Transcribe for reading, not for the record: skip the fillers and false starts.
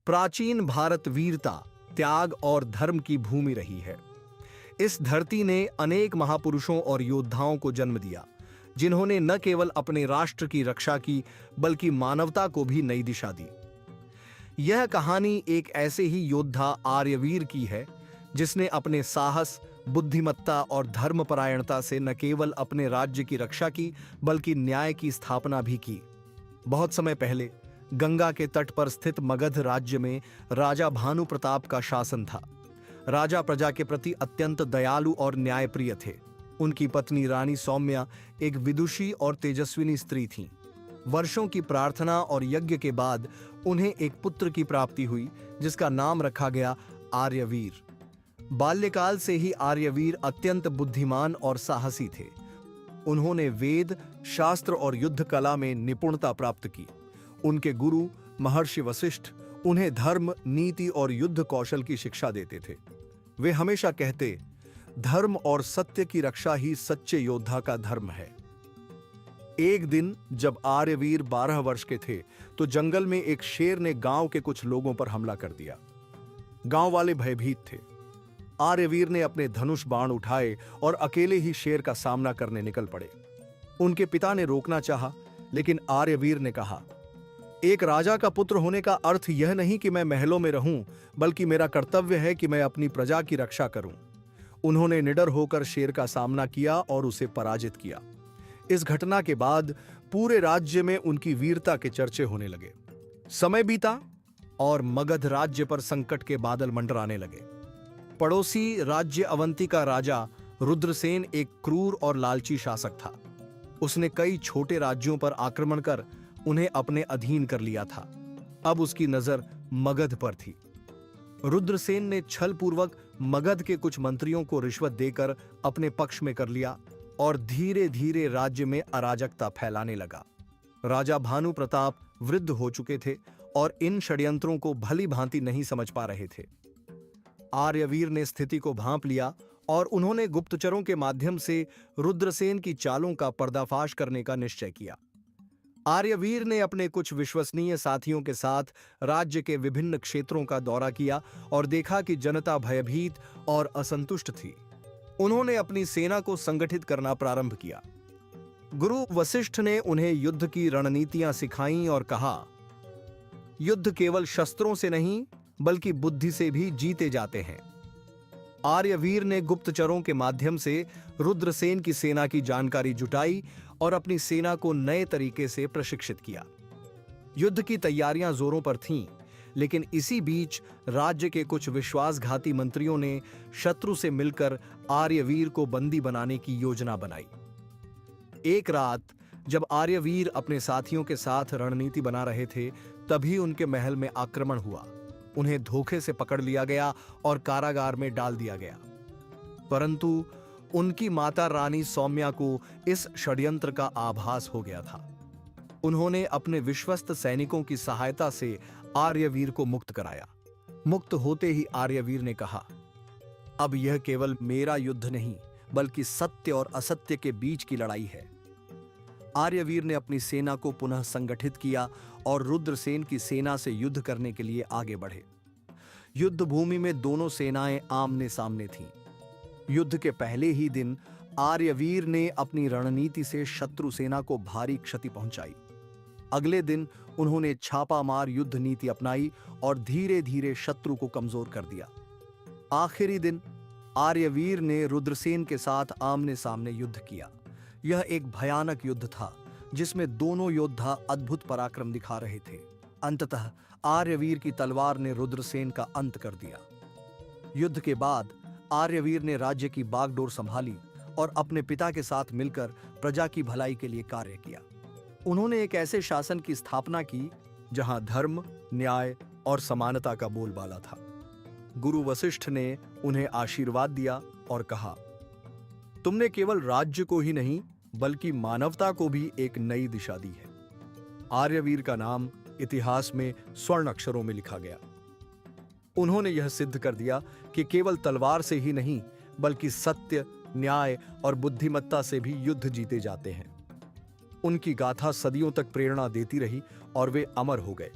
प्राचीन भारत वीरता, त्याग और धर्म की भूमि रही है। इस धरती ने अनेक महापुरुषों और योद्धाओं को जन्म दिया, जिन्होंने न केवल अपने राष्ट्र की रक्षा की, बल्कि मानवता को भी नई दिशा दी। यह कहानी एक ऐसे ही योद्धा आर्यवीर की है, जिसने अपने साहस, बुद्धिमत्ता और धर्मपरायणता से न केवल अपने राज्य की रक्षा की, बल्कि न्याय की स्थापना भी की। बहुत समय पहले गंगा के तट पर स्थित मगध राज्य में राजा भानु प्रताप का शासन था। राजा प्रजा के प्रति अत्यंत दयालु और न्यायप्रिय थे। उनकी पत्नी रानी सौम्या एक विदुषी और तेजस्विनी स्त्री थीं। वर्षों की प्रार्थना और यज्ञ के बाद उन्हें एक पुत्र की प्राप्ति हुई, जिसका नाम रखा गया आर्यवीर। बाल्यकाल से ही आर्यवीर अत्यंत बुद्धिमान और साहसी थे। उन्होंने वेद, शास्त्र और युद्ध कला में निपुणता प्राप्त की। उनके गुरु महर्षि वशिष्ठ उन्हें धर्म, नीति और युद्ध कौशल की शिक्षा देते थे। वे हमेशा कहते, धर्म और सत्य की रक्षा ही सच्चे योद्धा का धर्म है। एक दिन जब आर्यवीर 12 वर्ष के थे, तो जंगल में एक शेर ने गांव के कुछ लोगों पर हमला कर दिया। गांव वाले भयभीत थे। आर्यवीर ने अपने धनुष बाण उठाए और अकेले ही शेर का सामना करने निकल पड़े। उनके पिता ने रोकना चाहा, लेकिन आर्यवीर ने कहा, एक राजा का पुत्र होने का अर्थ यह नहीं कि मैं महलों में रहूं, बल्कि मेरा कर्तव्य है कि मैं अपनी प्रजा की रक्षा करूं। उन्होंने निडर होकर शेर का सामना किया और उसे पराजित किया। इस घटना के बाद पूरे राज्य में उनकी वीरता के चर्चे होने लगे। समय बीता और मगध राज्य पर संकट के बादल मंडराने लगे। पड़ोसी राज्य अवंती का राजा रुद्रसेन एक क्रूर और लालची शासक था। उसने कई छोटे राज्यों पर आक्रमण कर उन्हें अपने अधीन कर लिया था। अब उसकी नजर मगध पर थी। रुद्रसेन ने छलपूर्वक मगध के कुछ मंत्रियों को रिश्वत देकर अपने पक्ष में कर लिया और धीरे धीरे राज्य में अराजकता फैलाने लगा। राजा भानु प्रताप वृद्ध हो चुके थे और इन षड्यंत्रों को भली भांति नहीं समझ पा रहे थे। आर्यवीर ने स्थिति को भांप लिया और उन्होंने गुप्तचरों के माध्यम से रुद्रसेन की चालों का पर्दाफाश करने का निश्चय किया। आर्यवीर ने अपने कुछ विश्वसनीय साथियों के साथ राज्य के विभिन्न क्षेत्रों का दौरा किया और देखा कि जनता भयभीत और असंतुष्ट थी। उन्होंने अपनी सेना को संगठित करना प्रारंभ किया। गुरु वशिष्ठ ने उन्हें युद्ध की रणनीतियां सिखाईं और कहा, युद्ध केवल शस्त्रों से नहीं, बल्कि बुद्धि से भी जीते जाते हैं। आर्यवीर ने गुप्तचरों के माध्यम से रुद्रसेन की सेना की जानकारी जुटाई और अपनी सेना को नए तरीके से प्रशिक्षित किया। युद्ध की तैयारियां जोरों पर थीं, लेकिन इसी बीच राज्य के कुछ विश्वासघाती मंत्रियों ने शत्रु से मिलकर आर्यवीर को बंदी बनाने की योजना बनाई। एक रात जब आर्यवीर अपने साथियों के साथ रणनीति बना रहे थे, तभी उनके महल में आक्रमण हुआ। उन्हें धोखे से पकड़ लिया गया और कारागार में डाल दिया गया। परंतु उनकी माता रानी सौम्या को इस षड्यंत्र का आभास हो गया था। उन्होंने अपने विश्वस्त सैनिकों की सहायता से आर्यवीर को मुक्त कराया। मुक्त होते ही आर्यवीर ने कहा, अब यह केवल मेरा युद्ध नहीं, बल्कि सत्य और असत्य के बीच की लड़ाई है। आर्यवीर ने अपनी सेना को पुनः संगठित किया और रुद्रसेन की सेना से युद्ध करने के लिए आगे बढ़े। युद्ध भूमि में दोनों सेनाएं आमने सामने थीं। युद्ध के पहले ही दिन आर्यवीर ने अपनी रणनीति से शत्रु सेना को भारी क्षति पहुंचाई। अगले दिन उन्होंने छापामार युद्ध नीति अपनाई और धीरे धीरे शत्रु को कमजोर कर दिया। आखिरी दिन आर्यवीर ने रुद्रसेन के साथ आमने सामने युद्ध किया। यह एक भयानक युद्ध था, जिसमें दोनों योद्धा अद्भुत पराक्रम दिखा रहे थे। अंततः आर्यवीर की तलवार ने रुद्रसेन का अंत कर दिया। युद्ध के बाद आर्यवीर ने राज्य की बागडोर संभाली और अपने पिता के साथ मिलकर प्रजा की भलाई के लिए कार्य किया। उन्होंने एक ऐसे शासन की स्थापना की जहां धर्म, न्याय और समानता का बोलबाला था। गुरु वशिष्ठ ने उन्हें आशीर्वाद दिया और कहा, तुमने केवल राज्य को ही नहीं, बल्कि मानवता को भी एक नई दिशा दी है। आर्यवीर का नाम इतिहास में स्वर्ण अक्षरों में लिखा गया। उन्होंने यह सिद्ध कर दिया कि केवल तलवार से ही नहीं, बल्कि सत्य, न्याय और बुद्धिमत्ता से भी युद्ध जीते जाते हैं। उनकी गाथा सदियों तक प्रेरणा देती रही और वे अमर हो गए।